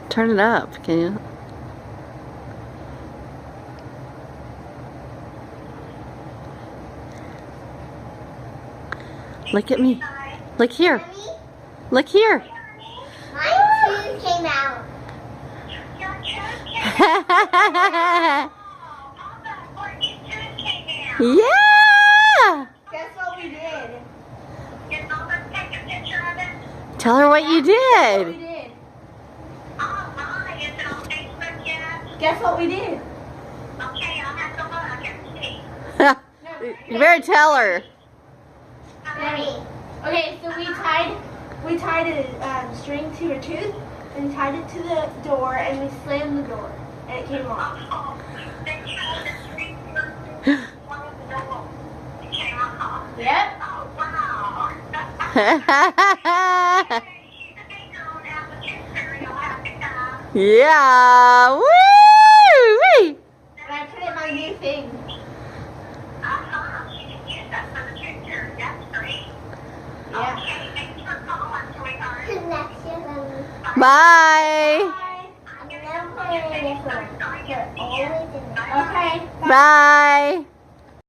Turn it up, can you? Look at me. Look here. Look here. My tooth came out. Yeah! Guess what we did? Tell her what you did. We did. Guess what we did? You better tell her. Okay, so we tied a string to her tooth and tied it to the door and we slammed the door and it came off. Yep. Yeah. Woo! And I put it in my new thing. Bye. Okay. Bye.